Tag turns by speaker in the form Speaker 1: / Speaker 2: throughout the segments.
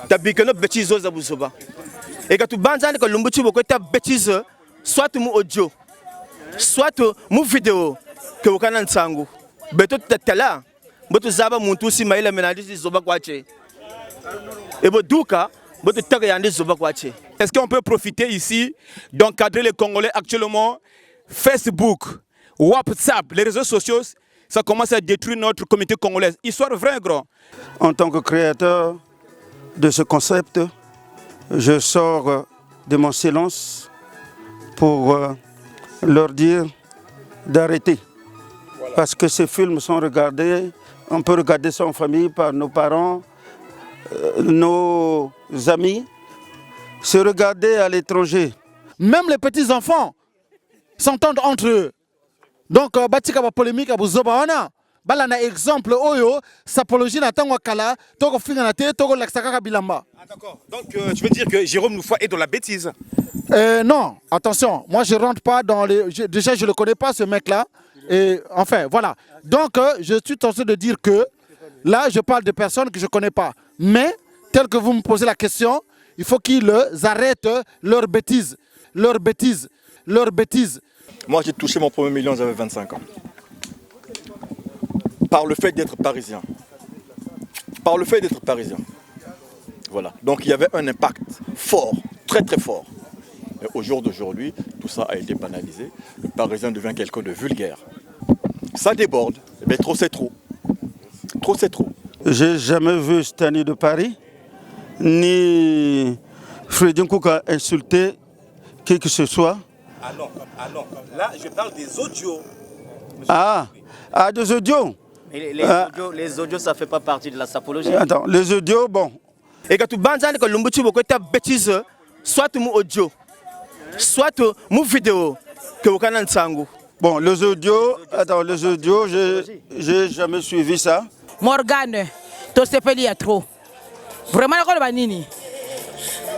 Speaker 1: tabikano bêtise za buzoba et quand tu banzane ko lumbuchi boko ta bêtise soit mu audio soit mu vidéo que okana nsangu beto tatala boto zaba muntu si maila menadi zoba kwache et boduka boto taga yandi zoba kwache.
Speaker 2: Est-ce qu'on peut profiter ici d'encadrer les Congolais actuellement? Facebook, WhatsApp, les réseaux sociaux, ça commence à détruire notre communauté congolaise. Histoire vraie, grand.
Speaker 3: En tant que créateur de ce concept, je sors de mon silence pour leur dire d'arrêter. Voilà. Parce que ces films sont regardés, on peut regarder ça en famille par nos parents, nos amis, se regarder à l'étranger.
Speaker 4: Même les petits-enfants s'entendent entre eux. Donc, batika ba polémique abu zoba wana bala na exemple oyo sapologie na tango kala toko finga na te toko laksaka bilamba.
Speaker 2: Ah d'accord. Donc tu veux dire que Jérôme Loufoua est dans la bêtise?
Speaker 4: Non, attention, moi je rentre pas dans les déjà je le connais pas ce mec là et enfin voilà. Donc je suis tenté de dire que là je parle de personnes que je connais pas. Mais tel que vous me posez la question, il faut qu'ils arrêtent leurs bêtises, leurs bêtises, leurs bêtises.
Speaker 5: Moi, j'ai touché mon premier million, j'avais 25 ans. Par le fait d'être parisien. Par le fait d'être parisien. Voilà. Donc, il y avait un impact fort, très très fort. Et au jour d'aujourd'hui, tout ça a été banalisé. Le parisien devient quelqu'un de vulgaire. Ça déborde. Mais trop, c'est trop. Trop, c'est trop.
Speaker 3: J'ai jamais vu Stani de Paris, ni Fredin Kouka insulter qui que ce soit.
Speaker 2: Ah non, là je parle des audios.
Speaker 3: Des audios.
Speaker 6: Mais les audios, ça ne fait pas partie de la sapologie.
Speaker 3: Attends, les audios, bon.
Speaker 1: Et quand tu banzane ko lumbuchi boko ta bêtise soit mu audio soit mu vidéo que okana nsangu.
Speaker 3: Bon, les audios, j'ai jamais suivi ça.
Speaker 7: Morgane, to sepeli ya trop. Vraiment la ko nini?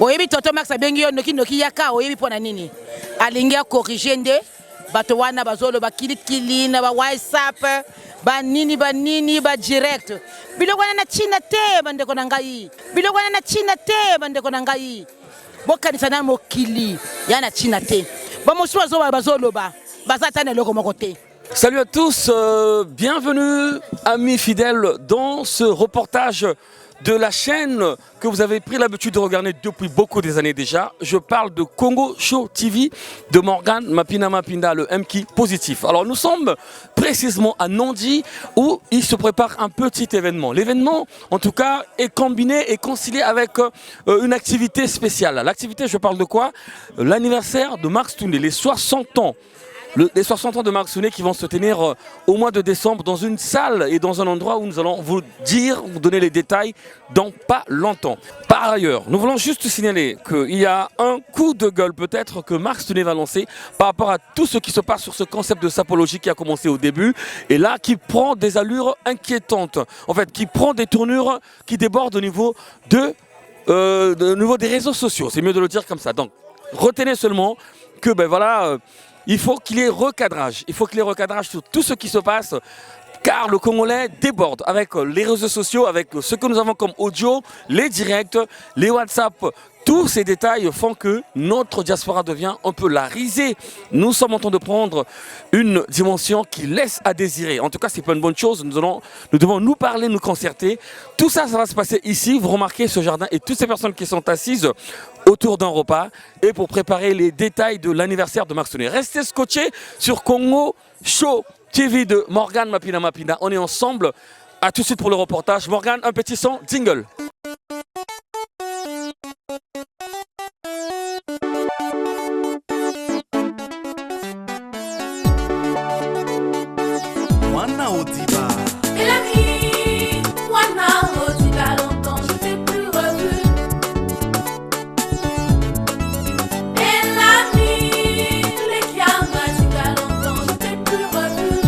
Speaker 7: Oyebi toto max abengi yo noki yaka oyebi pona nini? Alingi a corriger nde bato wana bazolo ba kilikili na ba WhatsApp ba nini ba direct. Biloko na China te bandeko na ngai. Biloko na China te bandeko na ngai. Bokanisa na mokili ya na China te. Ba mosuwa zo bazolo ba bazata na loko moko te.
Speaker 8: Salut à tous, bienvenue amis fidèles dans ce reportage de la chaîne que vous avez pris l'habitude de regarder depuis beaucoup des années déjà. Je parle de Congo Show TV de Morgan Mapina Mapinda, le MK positif. Alors nous sommes précisément à Nandi où il se prépare un petit événement. L'événement en tout cas est combiné et concilié avec une activité spéciale. L'activité, je parle de quoi? L'anniversaire de Marx Toundé, les 60 ans. Les 60 ans de Marx Toundé qui vont se tenir au mois de décembre dans une salle et dans un endroit où nous allons vous donner les détails dans pas longtemps. Par ailleurs, nous voulons juste signaler qu'il y a un coup de gueule peut-être que Marx Toundé va lancer par rapport à tout ce qui se passe sur ce concept de sapologie qui a commencé au début et là qui prend des allures inquiétantes, en fait qui prend des tournures qui débordent au niveau des réseaux sociaux, c'est mieux de le dire comme ça. Donc retenez seulement que il faut qu'il y ait recadrage. Il faut qu'il y ait recadrage sur tout ce qui se passe car le Congolais déborde avec les réseaux sociaux, avec ce que nous avons comme audio, les directs, les WhatsApp. Tous ces détails font que notre diaspora devient un peu la risée. Nous sommes en train de prendre une dimension qui laisse à désirer. En tout cas, ce n'est pas une bonne chose. Nous devons nous parler, nous concerter. Tout ça, ça va se passer ici. Vous remarquez ce jardin et toutes ces personnes qui sont assises autour d'un repas et pour préparer les détails de l'anniversaire de Marx Toundé. Restez scotchés sur Congo Show TV de Morgan Mapina Mapina. On est ensemble. A tout de suite pour le reportage. Morgan, un petit son, jingle.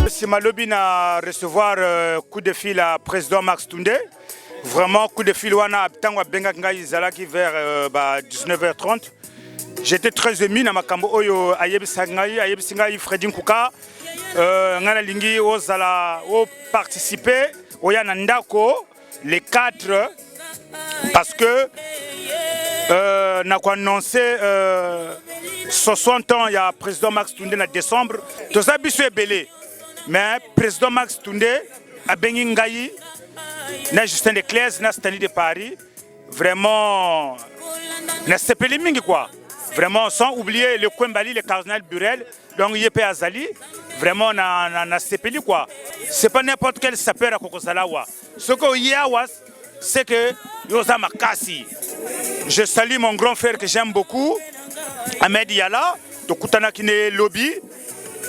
Speaker 9: C'est ma lobby à recevoir coup de fil à président Marx Toundé. Vraiment coup de fil wana tango benga ngai zalaki vers 19h30. J'étais très ému na makambo oyo ayebisa ngai Fredin Kouka ngana lingi ozala o participer oya na ndako les 4 Parce que on a annoncé 60 ans, il y a le président Max Toundé en décembre. Tout ça, c'est belé. Mais le président Max Toundé a béni Ngaï, na Justin de Claise, na Stanley de Paris. Vraiment, na Sepeli Mingi quoi. Vraiment, sans oublier le Kwembali, le cardinal Burel, donc Yepé Azali. Vraiment, na Sepeli quoi. C'est pas n'importe quel sapeur à Kokosalawa. Ce qu'il y a, c'est que Yosa Makasi. Je salue mon grand frère que j'aime beaucoup, Ahmed Yala, de Koutana Kine Lobby,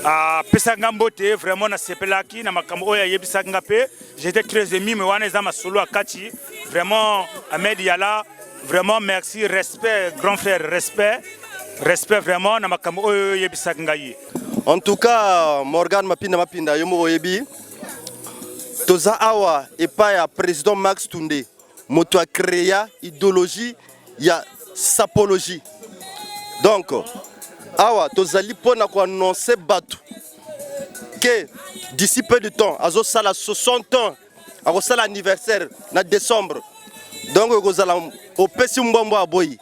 Speaker 9: à Pesangambote, vraiment na Sepelaki, na Makamoya Yebisangape. J'étais très ému, mais on ma solo à Kachi. Vraiment, Ahmed Yala, vraiment merci, respect, grand frère, respect. Respect vraiment, na Makamoya Yebisangayi.
Speaker 1: En tout cas, Morgan Mapinda Yomo Oyebi, Toza Awa et pas le président Max Toundé, moto a créé idéologie, il y a sapologie. Donc, Awa, Toza Lipona ko annoncer Batu que d'ici peu de temps, à Zosala 60 ans, à Zosala anniversaire, en décembre, donc au Pessi Mbombo à Boyi.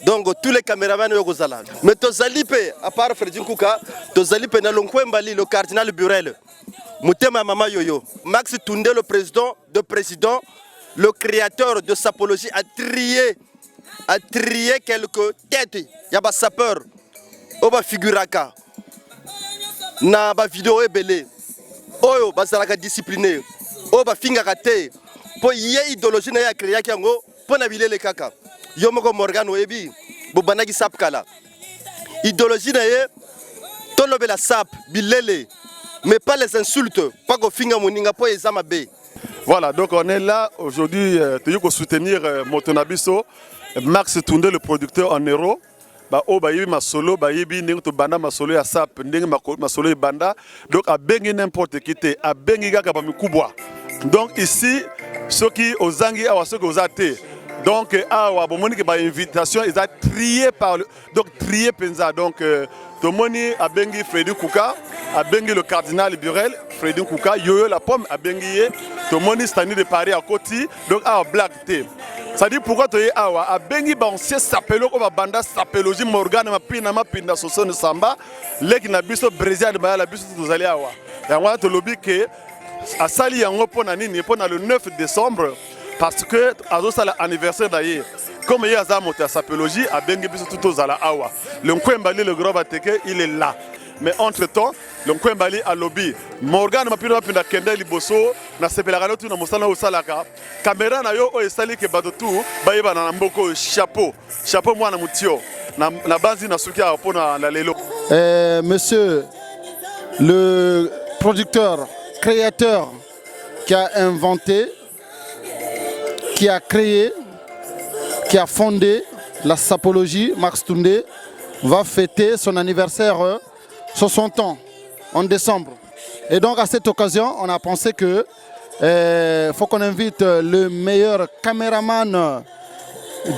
Speaker 1: Donc tous les caméramans sont là. Mais Tozalipe, à part Freddy Kouka, Tozalipe na Lonkwembali, le cardinal Burel, Moutema Mama Yoyo, Max Toundé, le président, le créateur de Sapologie, a trié quelques têtes. Il y a des sapeurs, Oba Figuraka, na ba vidéo ebele, Oyo Bazalaka discipliné, Oba Fingarate, pour y a idéologie na créé Kango, pour naviller les caca. Yomoko Morgan Oyebi, Bobanagi Sapkala. Idéologie naye, tolobe la sap, bilele, mais pas les insultes, pas go finga moninga po ezamabe.
Speaker 10: Voilà, donc on est là aujourd'hui pour soutenir Motonabiso, Max Toundé, le producteur en héros. Ba o ba yibi masolo ba yibi ndenge to banda masolo ya sap ndenge masolo e banda, donc a bengi n'importe qui te a bengi gaka ba mikubwa. Donc ici ceux qui ozangi awa ceux qui ozate. Donc, awa bomoni ba invitation ils a trié par le donc trié penza donc tomoni a bengi Freddy Kouka a bengi le cardinal Burel Freddy Kouka Yoyo la pomme a bengi tomoni Stanley de Paris à côté donc awa black té ça dit pourquoi toye awa a bengi ba ancien sapelo ko ba banda sapelogie Morgan mapinda soso ne samba leki na biso Brésil de ba la biso tozali awa yango to lobi ke a sali yango pona nini pona le 9 décembre. Parce que à l'anniversaire d'ailleurs, comme il y a sa sapologie, à Bengi tout aux ala awa. Le Nkwembali, le grand bateke, il est là. Mais entre-temps, le Nkwembali a lobby. Morgan m'a pu na kende liboso, na sepelagano tu na mosala au salaka. Caméra na yo o esali ke badotu, ba yeba na mboko chapeau. Chapeau moi na mutio. Na banzi na suki a pona la lelo.
Speaker 4: Monsieur le producteur, créateur qui a inventé, qui a créé, qui a fondé la sapologie, Max Toundé, va fêter son anniversaire 60 ans en décembre. Et donc à cette occasion, on a pensé que faut qu'on invite le meilleur caméraman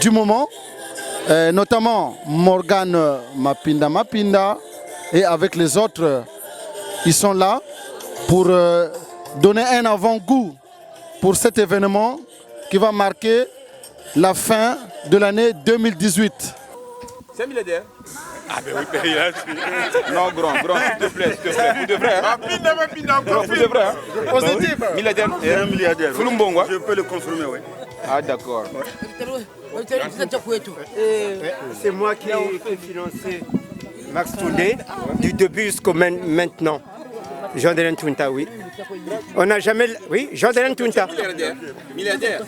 Speaker 4: du moment, notamment Morgan Mapinda, et avec les autres, ils sont là pour donner un avant-goût pour cet événement qui va marquer la fin de l'année 2018.
Speaker 2: C'est un milliardaire. Ah ben oui, non, grand, s'il te plaît, vous devrez. Vous devrez, hein.
Speaker 4: Positif.
Speaker 2: Milliardaire.
Speaker 3: Un milliardaire.
Speaker 2: Fulumbo,
Speaker 3: Je peux le confirmer, oui.
Speaker 2: Ah d'accord.
Speaker 11: C'est moi qui ai financé Max Toundé du début jusqu'au maintenant. Jean-Délène Tounta, oui. On n'a jamais... Oui, Jean-Délène Tounta.
Speaker 2: Milliardaire.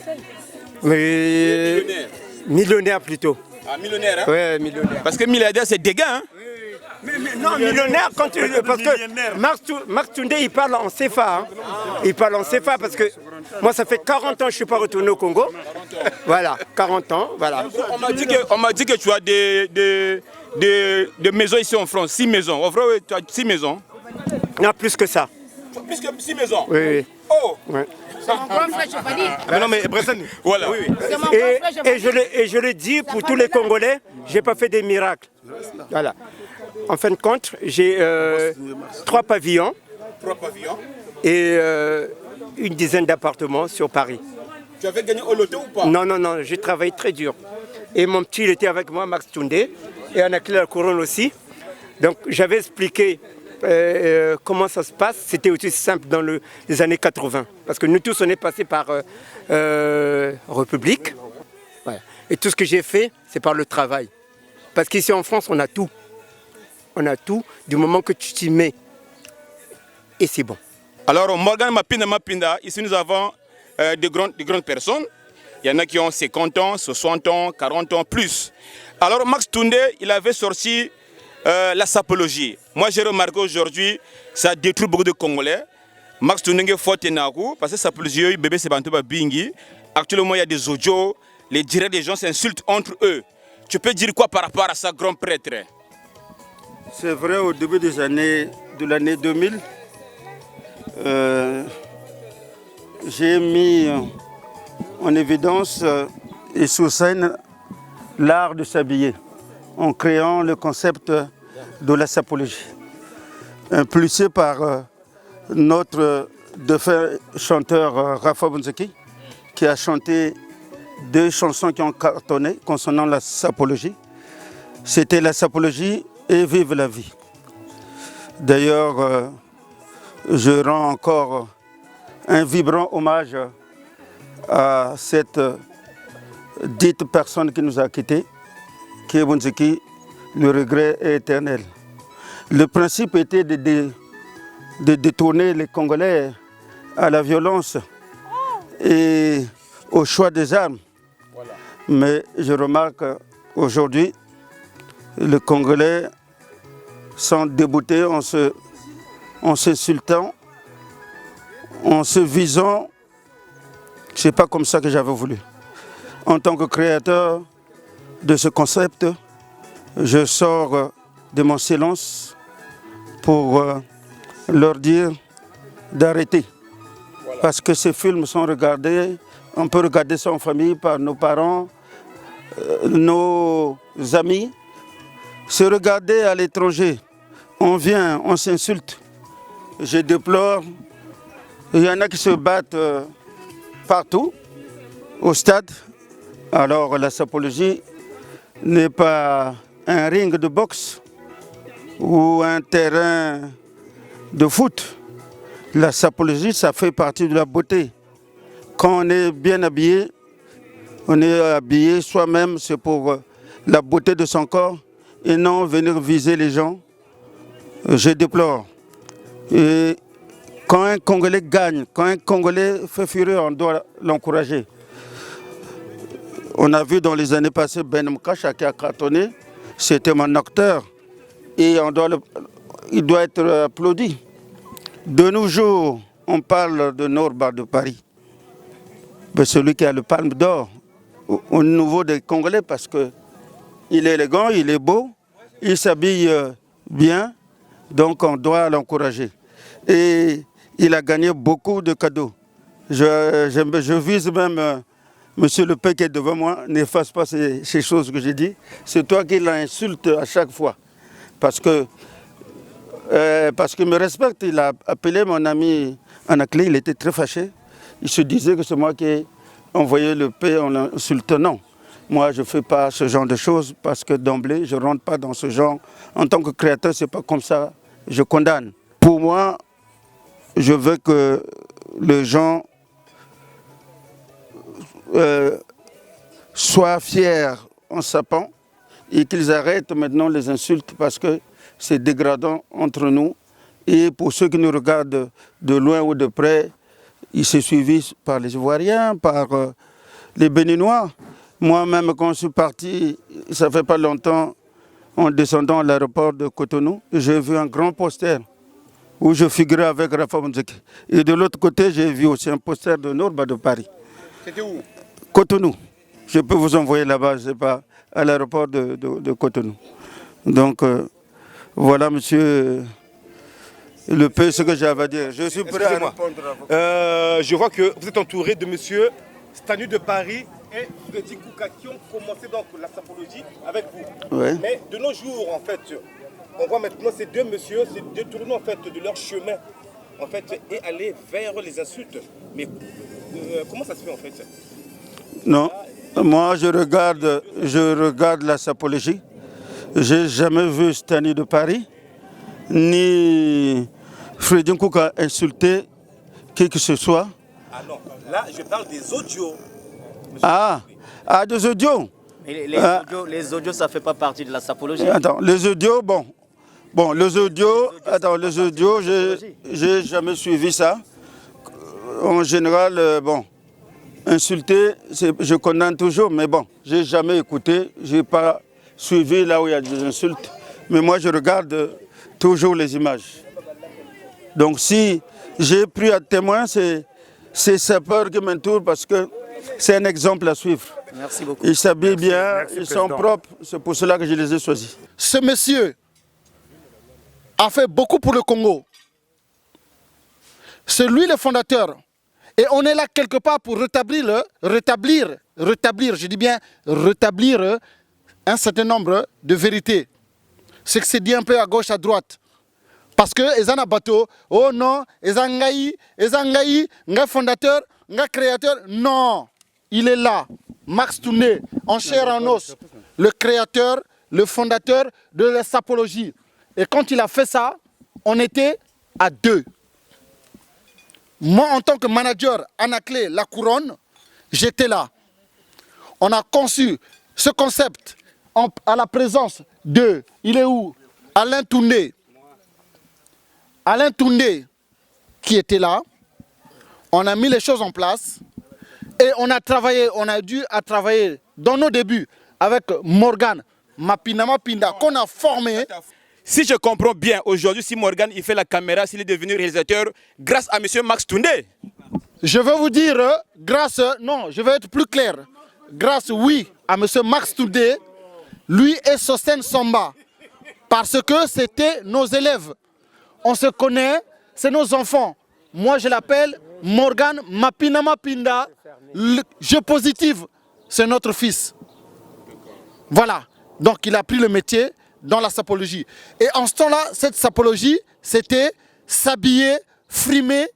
Speaker 11: Mais... Millionnaire plutôt.
Speaker 2: Ah, millionnaire, hein?
Speaker 11: Oui, millionnaire.
Speaker 2: Parce que milliardaire, c'est des gars, hein?
Speaker 11: Non, millionnaire, parce que Max Toundé, il parle en CFA. Hein. Il parle en CFA parce que moi, ça fait 40 ans que je ne suis pas retourné au Congo. Voilà, 40 ans, voilà.
Speaker 2: On m'a dit que tu as des maisons ici en France, 6 maisons. En vrai, tu as 6 maisons.
Speaker 11: Non, plus que ça.
Speaker 2: Plus que 6 maisons?
Speaker 11: Oui, oui.
Speaker 2: Oh!
Speaker 11: Ouais.
Speaker 7: C'est mon grand frère, je peux dire.
Speaker 3: Mais non, mais Bressan.
Speaker 2: Voilà.
Speaker 11: Oui, oui. Et je le dis pour tous les Congolais, je n'ai pas fait des miracles. Voilà. En fin de compte, j'ai 3 pavillons.
Speaker 2: 3 pavillons.
Speaker 11: Et une dizaine d'appartements sur Paris.
Speaker 2: Tu avais gagné au loto ou pas?
Speaker 11: Non, non, non, j'ai travaillé très dur. Et mon petit, il était avec moi, Max Toundé, et on a clé la couronne aussi. Donc j'avais expliqué comment ça se passe. C'était aussi simple dans les années 80. Parce que nous tous, on est passés par République. Ouais. Et tout ce que j'ai fait, c'est par le travail. Parce qu'ici en France, on a tout. On a tout du moment que tu t'y mets. Et c'est bon.
Speaker 2: Alors, Morgan Mapinda, ici nous avons de grandes personnes. Il y en a qui ont 50 ans, 60 ans, 40 ans, plus. Alors, Max Toundé, il avait sorti la sapologie. Moi, j'ai remarqué aujourd'hui, ça détruit beaucoup de Congolais. Max Toundé est fort parce que sapologie, bébé, c'est Bantuba Bingi. Actuellement, il y a des audios, les directs des gens s'insultent entre eux. Tu peux dire quoi par rapport à ça, grand prêtre?
Speaker 3: C'est vrai, au début de l'année 2000, j'ai mis en évidence et sur scène l'art de s'habiller en créant le concept de la sapologie, impulsé par notre défunt chanteur Rafa Bonzeki, qui a chanté 2 chansons qui ont cartonné concernant la sapologie. C'était la sapologie et Vive la vie. D'ailleurs, je rends encore un vibrant hommage à cette dite personne qui nous a quittés, qui est Bonzeki. Le regret est éternel. Le principe était de détourner les Congolais à la violence et au choix des armes. Voilà. Mais je remarque aujourd'hui, les Congolais sont déboutés en s'insultant, en se visant. Ce n'est pas comme ça que j'avais voulu. En tant que créateur de ce concept, je sors de mon silence pour leur dire d'arrêter. Voilà. Parce que ces films sont regardés, on peut regarder ça en famille par nos parents, nos amis. Se regarder à l'étranger, on vient, on s'insulte. Je déplore. Il y en a qui se battent partout, au stade. Alors la sapologie n'est pas un ring de boxe ou un terrain de foot. La sapologie, ça fait partie de la beauté. Quand on est bien habillé, on est habillé soi-même, c'est pour la beauté de son corps et non venir viser les gens. Je déplore. Et quand un Congolais gagne, quand un Congolais fait fureur, on doit l'encourager. On a vu dans les années passées Ben Mkacha qui a cartonné, c'était mon acteur et il doit être applaudi. De nos jours, on parle de Norba de Paris. Mais celui qui a le palme d'or au niveau des Congolais parce qu'il est élégant, il est beau, il s'habille bien, donc on doit l'encourager. Et il a gagné beaucoup de cadeaux. Je vise même Monsieur Le Pé qui est devant moi, n'efface pas ces choses que j'ai dit. C'est toi qui l'insulte à chaque fois. Parce qu'il me respecte. Il a appelé mon ami Anaclé, il était très fâché. Il se disait que c'est moi qui ai envoyé Le Pé en l'insultant. Non, moi je ne fais pas ce genre de choses parce que d'emblée, je ne rentre pas dans ce genre. En tant que créateur, ce n'est pas comme ça, je condamne. Pour moi, je veux que les gens soient fiers en sapant et qu'ils arrêtent maintenant les insultes parce que c'est dégradant entre nous. Et pour ceux qui nous regardent de loin ou de près, ils se suivis par les Ivoiriens, par les Béninois. Moi-même, quand je suis parti, ça ne fait pas longtemps, en descendant à l'aéroport de Cotonou, j'ai vu un grand poster où je figurais avec Rafa Bonzeki. Et de l'autre côté, j'ai vu aussi un poster de Norba de Paris.
Speaker 2: C'était où?
Speaker 3: Cotonou. Je peux vous envoyer là-bas, je ne sais pas, à l'aéroport de Cotonou. Donc, voilà, monsieur Le Pé, ce que j'avais à dire. Je suis prêt à répondre à vous.
Speaker 12: Je vois que vous êtes entouré de monsieur Stanu de Paris et Freddy Kouka qui ont commencé donc la sapologie avec vous.
Speaker 3: Ouais.
Speaker 12: Mais de nos jours, en fait, on voit maintenant ces deux messieurs se détourner en fait de leur chemin en fait, et aller vers les insultes. Mais Comment ça se fait en fait?
Speaker 3: Non, moi je regarde la sapologie. J'ai jamais vu Stani de Paris, ni Freddy Nkouka insulter qui que ce soit.
Speaker 12: Ah non, là je parle des audios.
Speaker 3: Des audios.
Speaker 6: Et les audios, ça ne fait pas partie de la sapologie.
Speaker 3: Attends, les audios, les audios, j'ai jamais suivi ça. En général, insulter, je condamne toujours, mais bon, j'ai jamais écouté, j'ai pas suivi là où il y a des insultes. Mais moi, je regarde toujours les images. Donc si j'ai pris à témoin, c'est sapeurs qui m'entourent parce que c'est un exemple à suivre.
Speaker 6: Merci beaucoup.
Speaker 3: Ils s'habillent bien, ils sont propres, c'est pour cela que je les ai choisis.
Speaker 4: Ce monsieur a fait beaucoup pour le Congo. C'est lui le fondateur. Et on est là quelque part pour rétablir, je dis bien rétablir un certain nombre de vérités. C'est que c'est dit un peu à gauche, à droite. Parce que les bateau, oh non, les Ngaï, fondateur, créateur, non, il est là. Max Toundé, en chair en os, le créateur, le fondateur de la sapologie. Et quand il a fait ça, on était à 2. Moi, en tant que manager, Anaclé, la couronne, j'étais là. On a conçu ce concept à la présence de, il est où? Alain Toundé. Alain Toundé, qui était là. On a mis les choses en place. Et on a dû travailler dans nos débuts avec Morgan Mapinda, qu'on a formé.
Speaker 2: Si je comprends bien, aujourd'hui, si Morgan il fait la caméra, s'il est devenu réalisateur, grâce à M. Max Toundé.
Speaker 4: Je veux vous dire, je vais être plus clair. Grâce, oui, à M. Max Toundé, lui et Sosten Samba. Parce que c'était nos élèves. On se connaît, c'est nos enfants. Moi, je l'appelle Morgan Mapinda. Le jeu positif, c'est notre fils. Voilà. Donc, il a pris le métier dans la sapologie. Et en ce temps-là, cette sapologie, c'était s'habiller, frimer,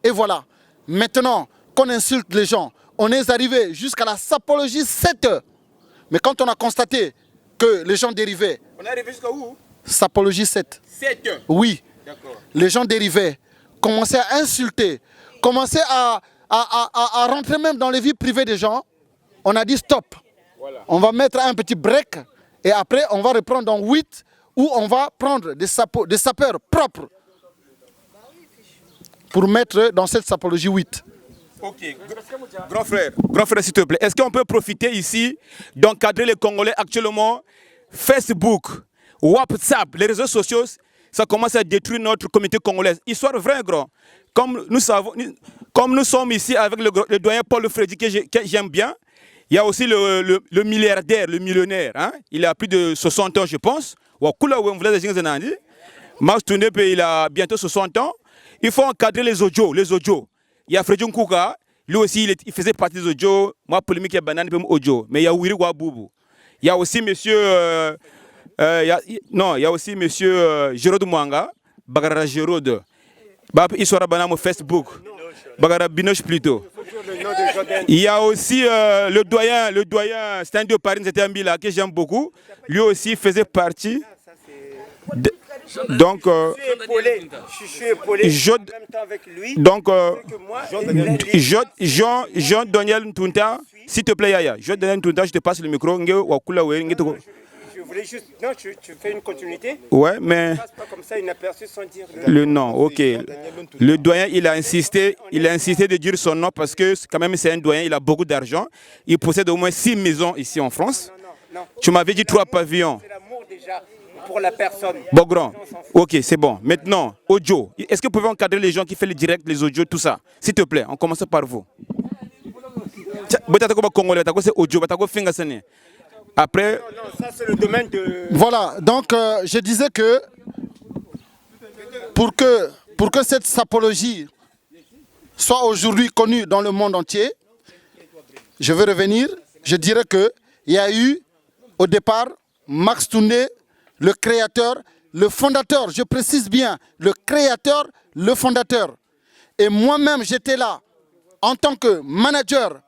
Speaker 4: et voilà. Maintenant qu'on insulte les gens, on est arrivé jusqu'à la sapologie 7. Mais quand on a constaté que les gens dérivaient...
Speaker 2: On est arrivé jusqu'à où?
Speaker 4: Sapologie 7.
Speaker 2: 7.
Speaker 4: Oui. Les gens dérivaient, commençaient à insulter, commençaient à rentrer même dans les vies privées des gens. On a dit stop. Voilà. On va mettre un petit break et après on va reprendre dans 8 où on va prendre des sapeurs propres pour mettre dans cette sapologie 8.
Speaker 2: Ok. Grand frère s'il te plaît, est-ce qu'on peut profiter ici d'encadrer les Congolais actuellement? Facebook, WhatsApp, les réseaux sociaux, ça commence à détruire notre communauté congolaise. Histoire vraie, grand. Comme nous sommes ici avec le doyen Paul Freddy, que j'aime bien, il y a aussi le milliardaire, le millionnaire. Hein? Il a plus de 60 ans, je pense. Max Toundé, il a bientôt 60 ans. Il faut encadrer les audios. Il y a Freddy Nkouka, lui aussi, il faisait partie des audios. Moi, polémique, il y a Banane, audio. Mais il y a Wiri Waboubou. Il y a aussi monsieur... il y a aussi monsieur Gérard Mwanga, Bagara Gérard. Il sera banam au Facebook. Bagara Binoche plutôt. Il y a aussi le doyen Stanley de Paris, c'était un Bila que j'aime beaucoup. Lui aussi faisait partie. Donc, Jean-Daniel Ntunta, s'il te plaît, Yaya. Jean-Daniel Ntunta, je te passe le micro.
Speaker 11: Je voulais juste... Non, tu fais une continuité.
Speaker 2: Ouais, mais...
Speaker 11: Ne passe pas comme ça inaperçu sans dire...
Speaker 2: Le nom, ok. Le doyen, il a insisté de dire son nom parce que quand même c'est un doyen, il a beaucoup d'argent. Il possède au moins 6 maisons ici en France. Non. Tu m'avais dit 3 pavillons.
Speaker 11: C'est l'amour déjà pour la personne.
Speaker 2: Bon, grand. Ok, c'est bon. Maintenant, audio. Est-ce que vous pouvez encadrer les gens qui font les directs, les audios, tout ça? S'il te plaît, on commence par vous. Après...
Speaker 11: Non, ça c'est le domaine de...
Speaker 4: Voilà, donc je disais que pour que cette sapologie soit aujourd'hui connue dans le monde entier, je vais revenir, je dirais qu'il y a eu au départ Max Toundé, le créateur, le fondateur, je précise bien, le créateur, le fondateur. Et moi-même j'étais là en tant que manager,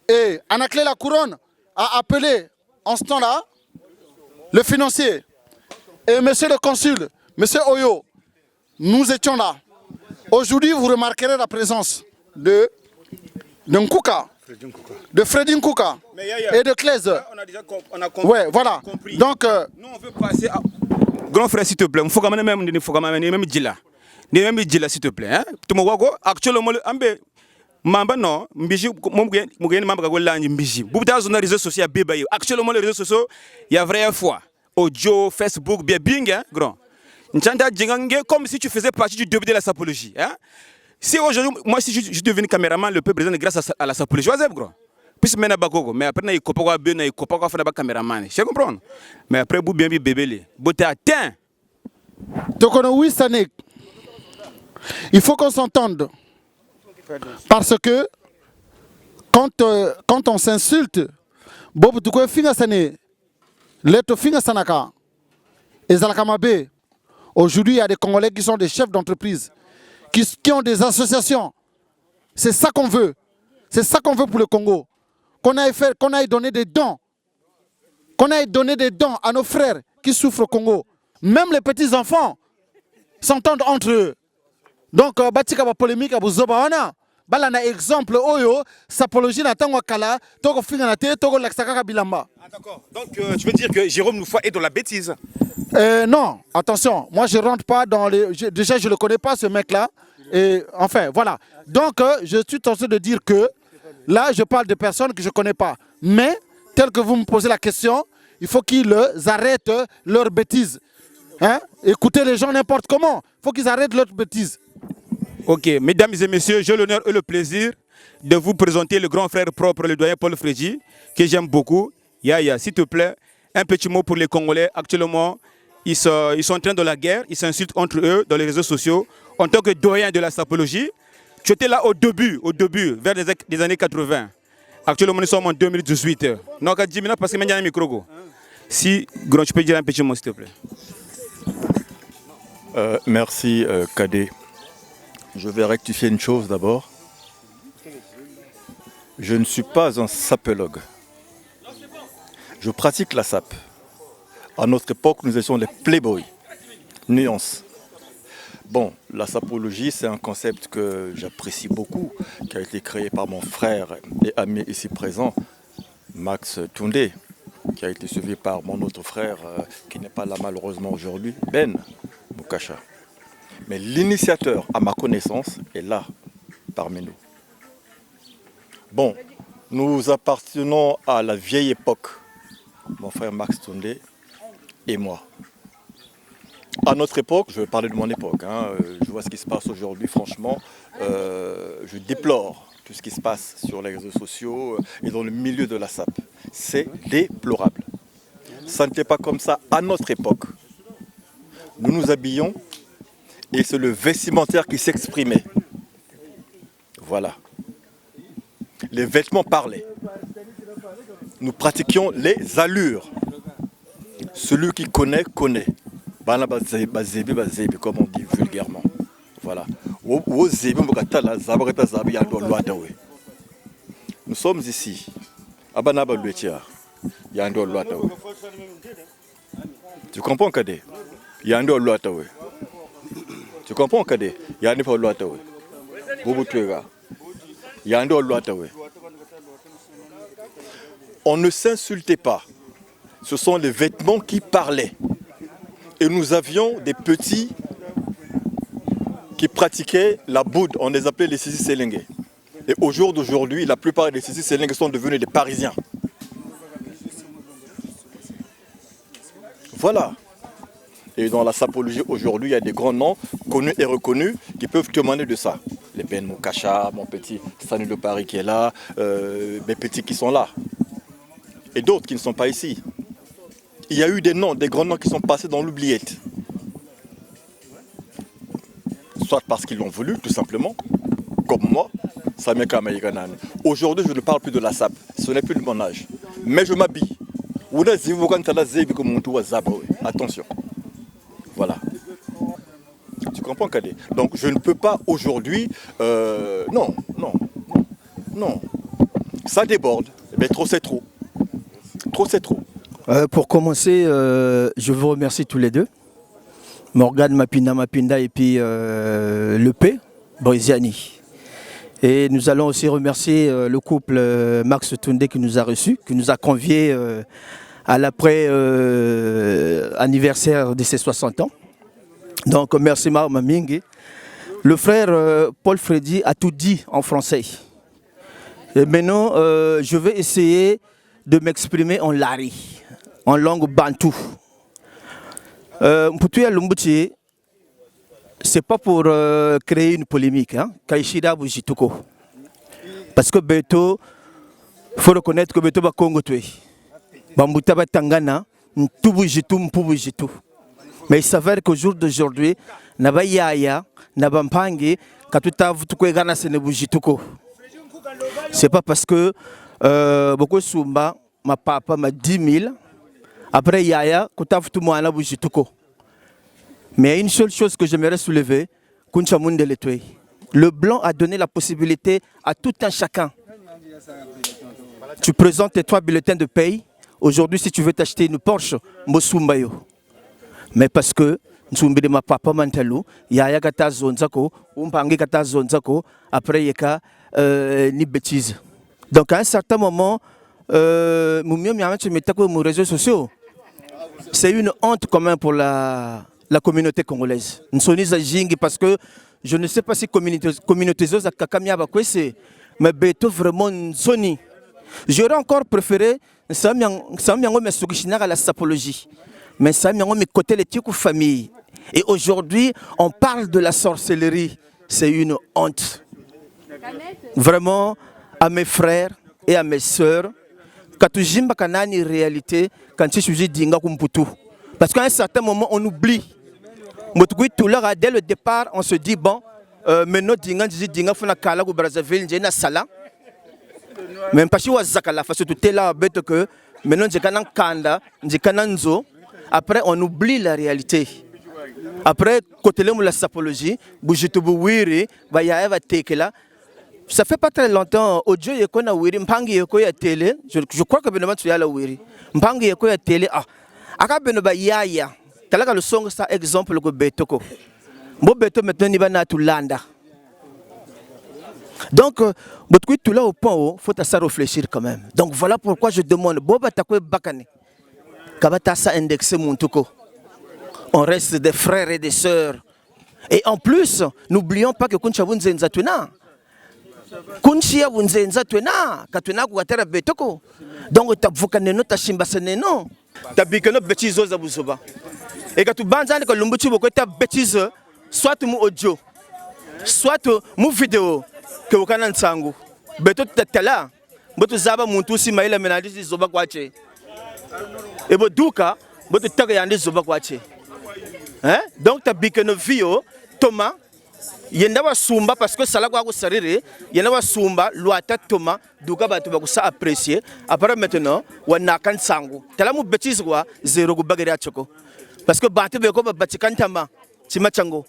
Speaker 4: et Anaclé La Couronne a appelé en ce temps-là le financier et monsieur le consul, monsieur Oyo, nous étions là. Aujourd'hui, vous remarquerez la présence de Nkouka, de Freddy Nkouka et de Claise.
Speaker 2: On a compris.
Speaker 4: Ouais, voilà. Donc,
Speaker 2: nous, on veut passer à... Grand frère, s'il te plaît, il faut quand même dire s'il te plaît. Actuellement, Mamba non, mbiji mugeni mamba kagola mbiji. Bubuta zona réseaux sociaux beba yo. Actuellement les réseaux sociaux, il y a vraie foi. Audio, Facebook, bien binga, grand. Nchanta djingange comme si tu faisais partie du début de la sapologie, hein. Si aujourd'hui moi si je deviens caméraman, le peuple présent grâce à la sapologie, vas-y grand. Puis maintenant bagogo, mais après na ikopa bien na ikopa kwa faire ba caméraman. Je comprends. Mais après bu bien bébé les. Boté atteint.
Speaker 4: donc on a 8 années. Il faut qu'on s'entende. Parce que quand on s'insulte, aujourd'hui il y a des Congolais qui sont des chefs d'entreprise, qui ont des associations. C'est ça qu'on veut. C'est ça qu'on veut pour le Congo. Qu'on aille donner des dons. Qu'on aille donner des dons à nos frères qui souffrent au Congo. Même les petits-enfants s'entendent entre eux. Donc, batika ba polémique abu zoba wana. Bala na exemple oyo, sapologie na tango kala, toko finga na te, toko laksaka bilamba.
Speaker 12: Ah d'accord. Donc tu veux dire que Jérôme Loufoua est dans la bêtise?
Speaker 4: Non, attention, moi je rentre pas dans les... Déjà je le connais pas ce mec-là. Et enfin, voilà. Donc, je suis tenté de dire que là, je parle de personnes que je connais pas. Mais, tel que vous me posez la question, il faut qu'ils arrêtent leurs bêtises. Hein? Écoutez les gens n'importe comment. Il faut qu'ils arrêtent leurs bêtises.
Speaker 2: Ok, mesdames et messieurs, j'ai l'honneur et le plaisir de vous présenter le grand frère propre, le doyen Paul Freddy, que j'aime beaucoup. Yaya, s'il te plaît, un petit mot pour les Congolais. Actuellement, ils sont en train de la guerre, ils s'insultent entre eux dans les réseaux sociaux. En tant que doyen de la sapologie, tu étais là au début, vers les années 80. Actuellement, nous sommes en 2018. Donc, à 10 minutes, parce que maintenant, il y a un micro. Si, grand, tu peux dire un petit mot, s'il te plaît.
Speaker 5: Merci, Kadé. Je vais rectifier une chose d'abord. Je ne suis pas un sapologue. Je pratique la sape. À notre époque, nous étions les playboys. Nuance. Bon, la sapologie, c'est un concept que j'apprécie beaucoup, qui a été créé par mon frère et ami ici présent, Max Toundé, qui a été suivi par mon autre frère, qui n'est pas là malheureusement aujourd'hui, Ben Moukacha. Mais l'initiateur, à ma connaissance, est là, parmi nous. Bon, nous appartenons à la vieille époque, mon frère Max Toundé et moi. À notre époque, je vais parler de mon époque, hein, je vois ce qui se passe aujourd'hui, franchement, je déplore tout ce qui se passe sur les réseaux sociaux et dans le milieu de la SAP. C'est déplorable. Ça n'était pas comme ça à notre époque. Nous nous habillions et c'est le vestimentaire qui s'exprimait. Voilà. Les vêtements parlaient. Nous pratiquions les allures. Celui qui connaît, connaît. Comme on dit vulgairement. Voilà. Nous sommes ici. Tu comprends, Kadé? Tu comprends, Kadé? On ne s'insultait pas. Ce sont les vêtements qui parlaient. Et nous avions des petits qui pratiquaient la boude. On les appelait les Sisi Selengue. Et au jour d'aujourd'hui, la plupart des Sisi Selengue sont devenus des Parisiens. Voilà. Et dans la sapologie aujourd'hui, il y a des grands noms connus et reconnus qui peuvent témoigner de ça. Les Ben Moukacha, mon petit Stanu de Paris qui est là, mes petits qui sont là. Et d'autres qui ne sont pas ici. Il y a eu des noms, des grands noms qui sont passés dans l'oubliette. Soit parce qu'ils l'ont voulu, tout simplement, comme moi, Samia Kamaïganane. Aujourd'hui, je ne parle plus de la SAP, ce n'est plus de mon âge. Mais je m'habille. Attention. Voilà. Tu comprends, Kadé? Donc je ne peux pas aujourd'hui... non. Non, ça déborde. Mais trop, c'est trop. Trop, c'est trop.
Speaker 1: Pour commencer, je vous remercie tous les deux. Morgane Mapinda et puis le P, Briziani. Et nous allons aussi remercier le couple Max Tunde qui nous a reçus, qui nous a conviés à l'après-anniversaire de ses 60 ans. Donc merci Mamingi. Le frère Paul Freddy a tout dit en français. Et maintenant, je vais essayer de m'exprimer en lari, en langue bantou. Mputuya Lumbuti, c'est pas pour créer une polémique, hein, Kaishida Bujituko. Parce que Beto, il faut reconnaître que Beto va Congo tué. Bambuta va Tangana, Mpubujitu, Mpubujitu. Mais il s'avère qu'au jour d'aujourd'hui, Naba Yaya, Naba Mpangi, Katuta Vutuko Gana Senebujituko. C'est pas parce que beaucoup Sumba, ma papa m'a 10 000. Après Yaya, Kutafutumwana Bujituko. Mais il y a une seule chose que j'aimerais soulever, le blanc a donné la possibilité à tout un chacun. Tu présentes tes 3 bulletins de paye. Aujourd'hui, si tu veux t'acheter une Porsche, Mosumbayo. Mais parce que Nsumbide ma papa Mantalou, Yaya Kata Zonzako, Umpangi Kata Zonzako, après Yeka, ni bêtise. Donc à un certain moment, mes réseaux sociaux, c'est une honte quand même pour la communauté congolaise. Nous sommes parce que je ne sais pas si communauté zoza kakamia bakwese, mais beto vraiment Sony. J'aurais encore préféré Samiango me sugishina à la sapologie, mais Samiango me côté les tiers famille. Et aujourd'hui, on parle de la sorcellerie. C'est une honte. Vraiment, à mes frères et à mes sœurs, quand tu jimba kanani réalité, quand tu suis dinga kumputu. Parce qu'à un certain moment, on oublie. Dès le départ, on se dit, bon, maintenant, dinga funa kala ku Brazzaville, j'ai na sala. Même pas si on zakala, parce que tout est là, bête que, maintenant, j'ai kanan kanda, j'ai kananzo. Après, on oublie la réalité. Après, côté la sapologie, boujutubu wiri, baya va tekela. Ça fait pas très longtemps, audio yeko na wiri, mpangi yeko ya télé, je crois que Benoba tu y a la wiri. Mpangi yeko ya télé, aka Benoba yaya. Talaka le son ça exemple que Betoko. Bo Beto maintenant ni bana tulanda. Donc beaucoup tout là au point faut à ça réfléchir quand même. Donc voilà pourquoi je demande Boba takwe bakane. Kabata sa indexé Montuko. On reste des frères et des sœurs. Et en plus, n'oublions pas que Kunchabun Zenzatuna. Kunchia Bunzenza Twena, Katuna Guatera Betoko. Donc Tavukaneno Tashimbasaneno. Tabikano bêtise Zabuzoba. Et quand tu banzane que l'umbuchi boko ta bêtise, soit mu audio, soit mu vidéo que vous canez sangu. Beto tatala, boto zaba muntu si maila menadisi zoba kwache. Et boduka, boto tagayandi zoba kwache. Hein? Donc tabikano vio, Thomas. Yenda wa sumba parce que sala kwa kusarire yenda wa sumba luata toma duka batu bakusa apprécier après maintenant wa nakan sangu tala mu bêtise quoi zéro go bagari achoko parce que batu beko batikan tamba chimachango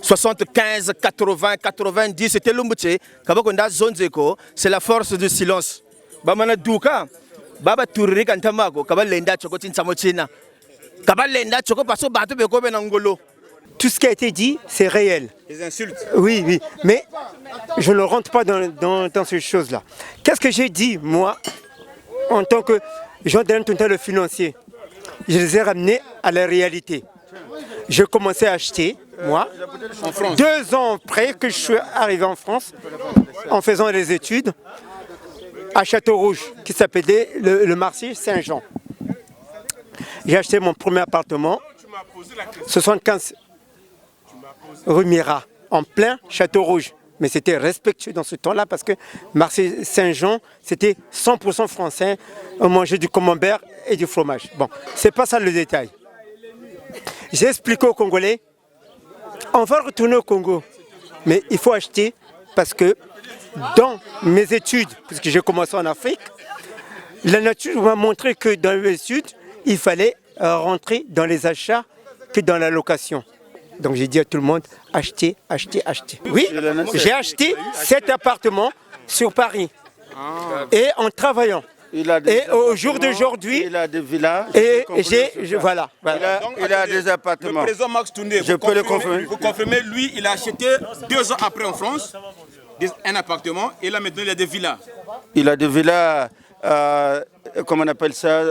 Speaker 1: 75 80 90 c'était lumbuche kabako nda zone zeko c'est la force du silence bamana duka baba turiri kan tambako kabalenda choko tinsamo china kabalenda choko parce que batu beko benangolo.
Speaker 11: Tout ce qui a été dit, c'est réel.
Speaker 2: Les insultes.
Speaker 11: Oui, oui. Mais je ne rentre pas dans ces choses-là. Qu'est-ce que j'ai dit, moi, en tant que gendarme le financier? Je les ai ramenés à la réalité. Je commençais à acheter, moi, en France. 2 ans après que je suis arrivé en France, en faisant les études, à Château-Rouge, qui s'appelait le marché Saint-Jean. J'ai acheté mon premier appartement, 75 rue Mira, en plein Château-Rouge. Mais c'était respectueux dans ce temps-là parce que marché Saint-Jean, c'était 100% français. On mangeait du camembert et du fromage. Bon, c'est pas ça le détail. J'ai expliqué aux Congolais, on va retourner au Congo. Mais il faut acheter parce que dans mes études, puisque j'ai commencé en Afrique, la nature m'a montré que dans mes études, il fallait rentrer dans les achats que dans la location. Donc j'ai dit à tout le monde, achetez, achetez, achetez. Oui, j'ai acheté cet appartement sur Paris. Et en travaillant. Et au jour d'aujourd'hui,
Speaker 3: il a des villas.
Speaker 11: Et voilà.
Speaker 3: Il a des appartements.
Speaker 2: Le président Max Toundé,
Speaker 3: je peux le confirmer.
Speaker 2: Vous confirmez, lui, il a acheté 2 ans après en France un appartement et là maintenant il a des villas.
Speaker 3: Il a des villas, comment on appelle ça,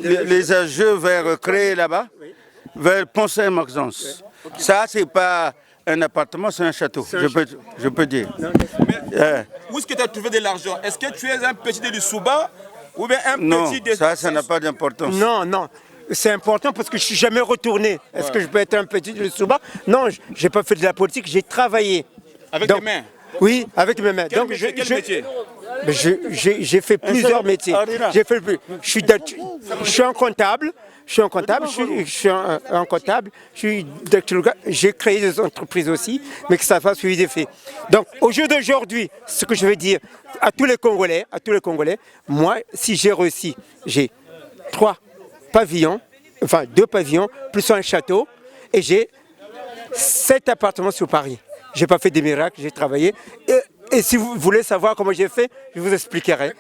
Speaker 3: les AGE vers créer là-bas, vers Pont-Saint-Maxence. Ça, c'est pas un appartement, c'est un château, je peux dire.
Speaker 2: Où est-ce que tu as trouvé de l'argent? Est-ce que tu es un petit de Souba ou bien un petit de...
Speaker 3: Non, ça n'a pas d'importance.
Speaker 11: Non. C'est important parce que je ne suis jamais retourné. Est-ce que je peux être un petit de Souba? Non, je n'ai pas fait de la politique, j'ai travaillé.
Speaker 2: Avec tes mains?
Speaker 11: Oui, avec mes mains.
Speaker 2: Quel métier?
Speaker 11: J'ai fait plusieurs métiers. Je suis un comptable. J'ai créé des entreprises aussi, mais que ça fasse suivi des faits. Donc, au jour d'aujourd'hui, ce que je veux dire à tous les Congolais, moi, si j'ai réussi, j'ai 3 pavillons, enfin 2 pavillons, plus un château, et j'ai 7 appartements sur Paris. Je n'ai pas fait des miracles, j'ai travaillé. Et si vous voulez savoir comment j'ai fait, je vous expliquerai.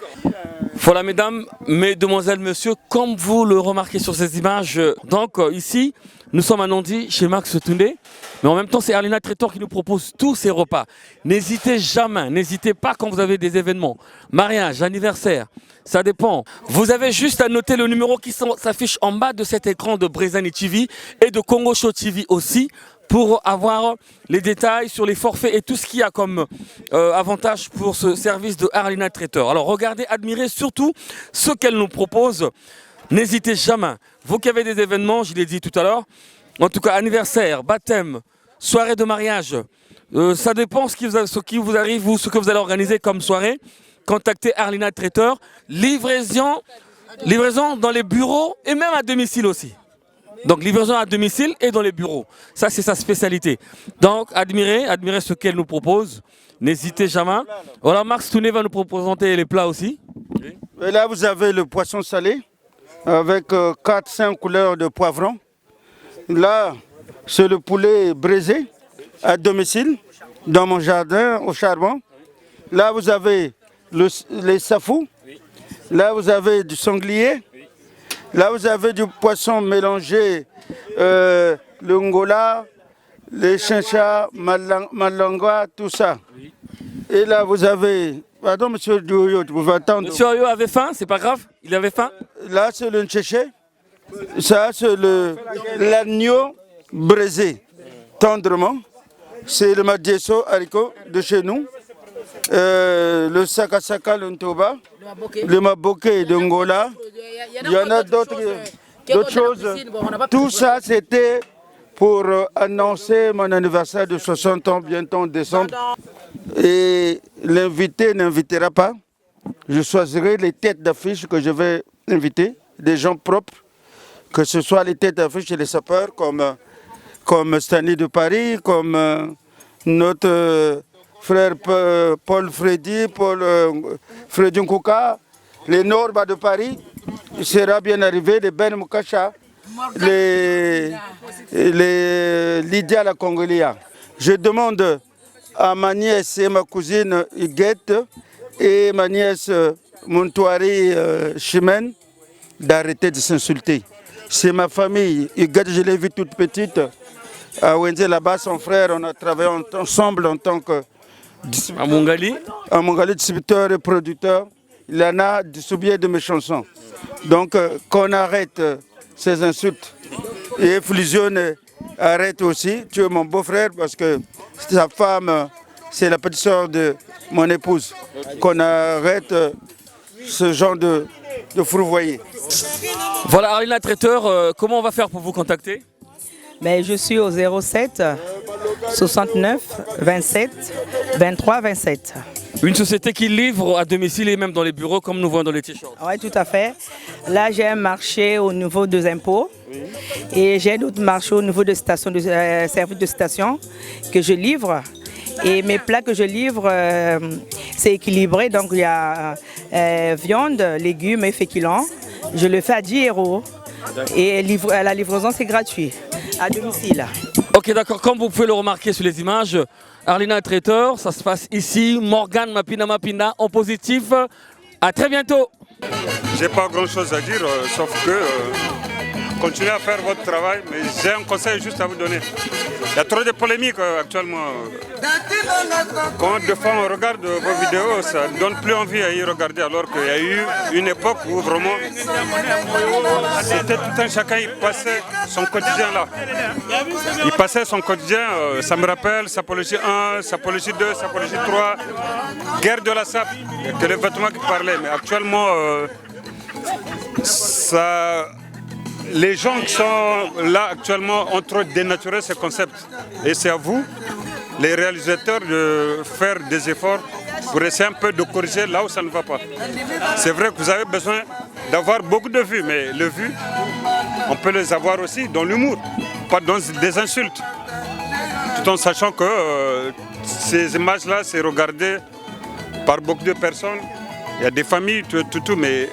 Speaker 8: Voilà, mesdames, mesdemoiselles, messieurs, comme vous le remarquez sur ces images, donc ici, nous sommes à Nandi chez Max Toundé, mais en même temps, c'est Arlina Traiteur qui nous propose tous ces repas. N'hésitez jamais, n'hésitez pas quand vous avez des événements, mariage, anniversaire, ça dépend. Vous avez juste à noter le numéro qui s'affiche en bas de cet écran de Brezani TV et de Congo Show TV aussi, pour avoir les détails sur les forfaits et tout ce qu'il y a comme avantage pour ce service de Arlina Traiteur. Alors regardez, admirez surtout ce qu'elle nous propose. N'hésitez jamais. Vous qui avez des événements, je l'ai dit tout à l'heure, en tout cas anniversaire, baptême, soirée de mariage, ça dépend ce qui vous arrive ou ce que vous allez organiser comme soirée. Contactez Arlina Traiteur. Livraison dans les bureaux et même à domicile aussi. Donc livraison à domicile et dans les bureaux. Ça, c'est sa spécialité. Donc admirez ce qu'elle nous propose. N'hésitez jamais. Voilà, Max Toundé va nous présenter les plats aussi.
Speaker 3: Et là, vous avez le poisson salé avec 4-5 couleurs de poivron. Là, c'est le poulet braisé à domicile dans mon jardin au charbon. Là, vous avez les safous. Là, vous avez du sanglier. Là, vous avez du poisson mélangé, le ngola, les chinchas, malangua, tout ça. Et là, vous avez... Pardon, monsieur Dioyo, vous pouvez attendre.
Speaker 8: Monsieur Dioyo avait faim, c'est pas grave, il avait faim.
Speaker 3: Là, c'est le ntchéché. Ça, c'est l'agneau braisé tendrement. C'est le madieso haricot de chez nous. Le sakasaka, le ntoba, le maboké de Ngola. Il y en a d'autres choses. Tout ça, c'était pour annoncer mon anniversaire de 60 ans, bientôt en décembre. Et l'invité n'invitera pas. Je choisirai les têtes d'affiche que je vais inviter, des gens propres, que ce soit les têtes d'affiche et les sapeurs, comme Stanley de Paris, comme notre... frère Paul Freddy, Freddy Nkouka, les Norba de Paris, il sera bien arrivé, les Ben Moukacha, les Lydia la Congolia. Je demande à ma nièce et ma cousine Huguette et ma nièce Montouari Chimène d'arrêter de s'insulter. C'est ma famille. Huguette, je l'ai vue toute petite. À Wenze, là-bas, son frère, on a travaillé ensemble en tant que...
Speaker 8: À Mongali,
Speaker 3: distributeur et producteur, il en a distribué de mes chansons. Donc qu'on arrête ces insultes. Et Fusionne arrête aussi. Tu es mon beau-frère parce que sa femme, c'est la petite soeur de mon épouse. Qu'on arrête ce genre de fourvoyer.
Speaker 8: Voilà, Arlina Traiteur, comment on va faire pour vous contacter?
Speaker 13: Mais je suis au 07 69 27 23 27.
Speaker 8: Une société qui livre à domicile et même dans les bureaux comme nous voyons dans les t-shirts.
Speaker 13: Oui, tout à fait. Là, j'ai un marché au niveau des impôts et j'ai d'autres marchés au niveau de stations, de services de station que je livre. Et mes plats que je livre, c'est équilibré. Donc, il y a viande, légumes et féculents. Je le fais à 10 €. Et la livraison, c'est gratuit, à domicile.
Speaker 8: Ok, d'accord. Comme vous pouvez le remarquer sur les images, Arlina est traiteur. Ça se passe ici. Morgan Mapina Mapinda en positif. À très bientôt.
Speaker 14: J'ai pas grand chose à dire, sauf que continuez à faire votre travail, mais j'ai un conseil juste à vous donner. Il y a trop de polémiques actuellement. Quand des fois on regarde vos vidéos, ça ne donne plus envie à y regarder, alors qu'il y a eu une époque où vraiment c'était tout un chacun, il passait son quotidien là. Il passait son quotidien, ça me rappelle Sapologie 1, Sapologie 2, Sapologie 3, guerre de la sape, que les vêtements qui parlaient, mais actuellement les gens qui sont là actuellement ont trop dénaturé ce concept. Et c'est à vous, les réalisateurs, de faire des efforts pour essayer un peu de corriger là où ça ne va pas. C'est vrai que vous avez besoin d'avoir beaucoup de vues, mais les vues, on peut les avoir aussi dans l'humour, pas dans des insultes. Tout en sachant que ces images-là, c'est regardé par beaucoup de personnes. Il y a des familles, tout, mais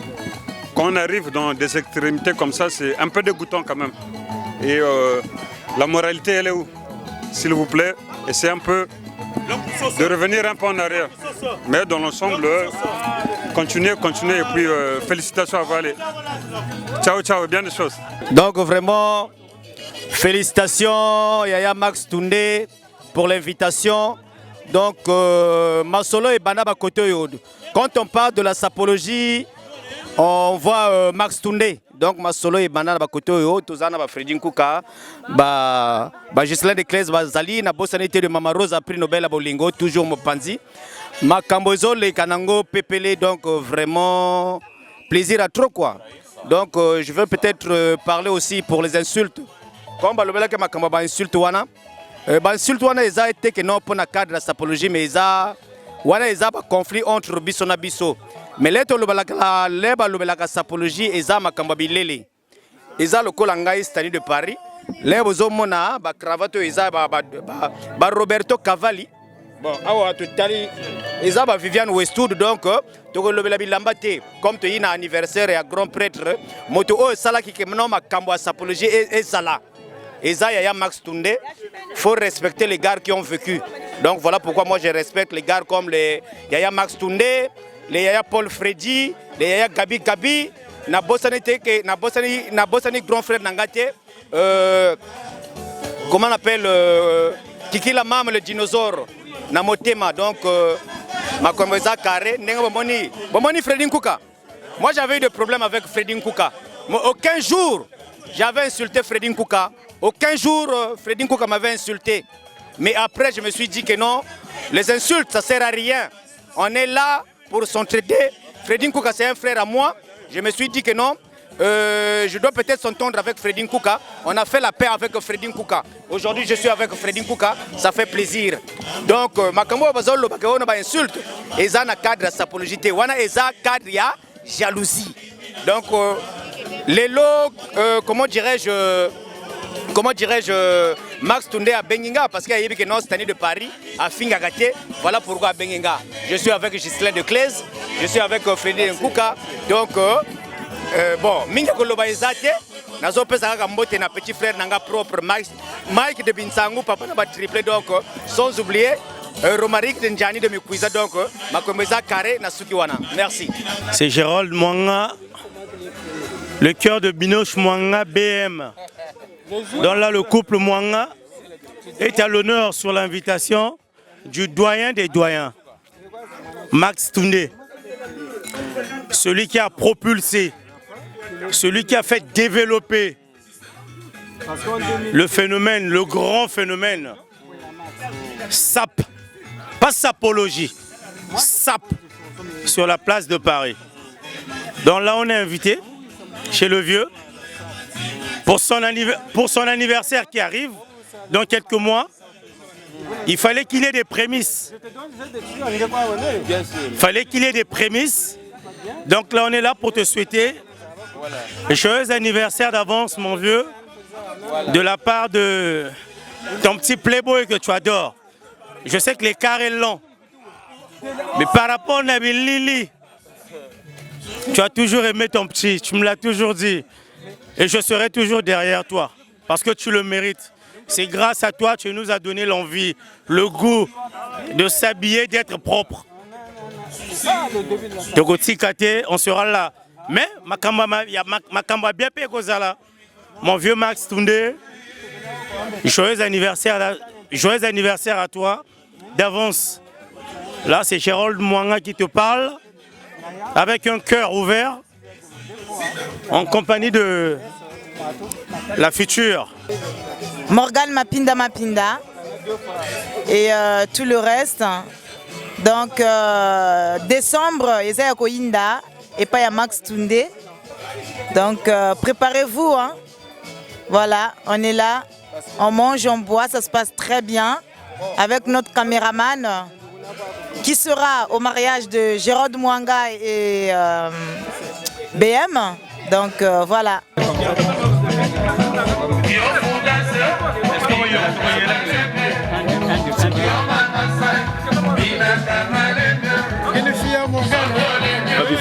Speaker 14: quand on arrive dans des extrémités comme ça, c'est un peu dégoûtant quand même. Et la moralité, elle est où? S'il vous plaît, essayez un peu de revenir un peu en arrière. Mais dans l'ensemble, continuez, et puis félicitations à vous. Allez. Ciao, ciao, bien des choses.
Speaker 6: Donc vraiment, félicitations Yaya Max Toundé pour l'invitation. Donc, Masolo et Banaba Kotoyod. Quand on parle de la sapologie, on voit Max Toundé. Donc, Masolo et Banaba Kotoyod, Tozana, Fredin Kouka, Gislain de Claes, Zali, na Bossanité de Mama Rose a pris Nobel à Bolingo, toujours Mopanzi. Makambozo, les Kanango, Pépélé, donc vraiment plaisir à trop quoi. Donc, je veux peut-être parler aussi pour les insultes. Comme Balobela que Makamba insulte Wana. Insulte Wana, ils ont été que non pour le cadre de la sapologie, mais ils ont un conflit entre Bisso et Bisso. Mais les la sapologie, ils ont Makamba Bilele. Ils ont le Kolangaï Stani de Paris. Les Bozomona, Cravate, ils ont Roberto Cavalli. Bon, ils ont Viviane Westwood, donc, comme tu as un anniversaire et un grand prêtre, Moto Sala qui est maintenant Makamba sapologie et Sala. Et ça, Yaya Max Toundé, il faut respecter les gars qui ont vécu. Donc voilà pourquoi moi je respecte les gars comme les Yaya Max Toundé, les Yaya Paul Freddy, les Yaya Gabi Gabi, na Bossani grand frère Nangate, comment on appelle Kiki la Mam, le dinosaure, na Motema, donc ma conversation carré, Bomoni Freddy Nkouka. Moi j'avais eu des problèmes avec Freddy Nkouka. Aucun jour j'avais insulté Freddy Nkouka. Aucun jour, Freddy Nkouka m'avait insulté. Mais après, je me suis dit que non, les insultes, ça ne sert à rien. On est là pour s'entraider. Freddy Nkouka, c'est un frère à moi. Je me suis dit que non, je dois peut-être s'entendre avec Freddy Nkouka. On a fait la paix avec Freddy Nkouka. Aujourd'hui, je suis avec Freddy Nkouka. Ça fait plaisir. Donc, Makambo Bazolo, Bakao ba insulte. Eza na cadre de sapologie. Wana eza cadre ya jalousie. Donc, les lots, comment dirais-je, Max Toundé à Benginga, parce qu'il y a eu que non, cette année de Paris, à Fingagate, voilà pourquoi à Benginga. Je suis avec Gislain de Claes, je suis avec Freddy Nkouka, donc, bon, Minga Kolobaizate, Nazo Pesaka Mbote, na petit frère Nanga propre, Mike de Binsangu, papa n'a pas triplé, donc, sans oublier, Romaric de Ndjani de Mikuiza, donc, Makomeza Carré, Nasukiwana. Merci.
Speaker 15: C'est Gérald Mwanga, le cœur de Binoche Mwanga BM. Donc là, le couple Mwanga est à l'honneur sur l'invitation du doyen des doyens, Max Toundé. Celui qui a propulsé, celui qui a fait développer le phénomène, le grand phénomène, SAP, pas sapologie, SAP, sur la place de Paris. Donc là, on est invité chez le vieux pour son anniversaire qui arrive dans quelques mois. Il fallait qu'il ait des prémices. Il fallait qu'il ait des prémices. Donc là, on est là pour te souhaiter joyeux anniversaire d'avance, mon vieux, de la part de ton petit playboy que tu adores. Je sais que l'écart est lent, mais par rapport à Nabil Lili, tu as toujours aimé ton petit, tu me l'as toujours dit. Et je serai toujours derrière toi, parce que tu le mérites. c'est grâce à toi que tu nous as donné l'envie, le goût de s'habiller, d'être propre. On sera là. Mais Makamba bien payé là. Mon vieux Max Toundé, joyeux anniversaire à toi d'avance. Là, c'est Gérald Mwanga qui te parle avec un cœur ouvert en compagnie de la future.
Speaker 16: Morgane Mapinda et tout le reste. Donc, décembre, Isaiah Koyinda et pas Max Toundé. Donc, préparez-vous. Hein. Voilà, on est là, on mange, on boit, ça se passe très bien avec notre caméraman qui sera au mariage de Gérald Mwanga et BM. Donc, voilà.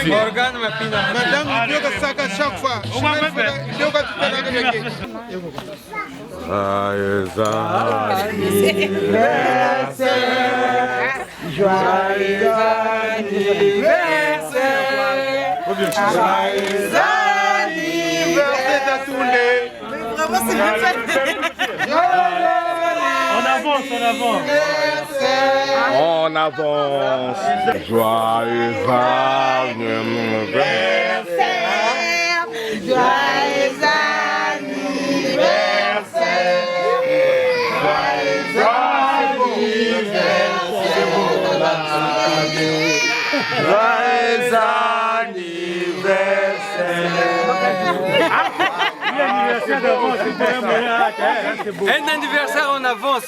Speaker 17: Morgane Mapinda. Madame, il doit ça à chaque fois. Joyeux anniversaire. Joyeux anniversaire à tous les. Mais vraiment, c'est bien fait.
Speaker 15: On avance.
Speaker 17: On avance. Joyeux anniversaire. Joyeux anniversaire. Joyeux
Speaker 18: Un anniversaire en avance.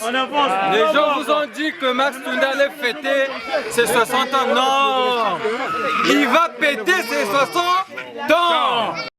Speaker 18: Les gens vous ont dit que Max Toundé allait fêter ses 60 ans. Non, il va péter ses 60 ans.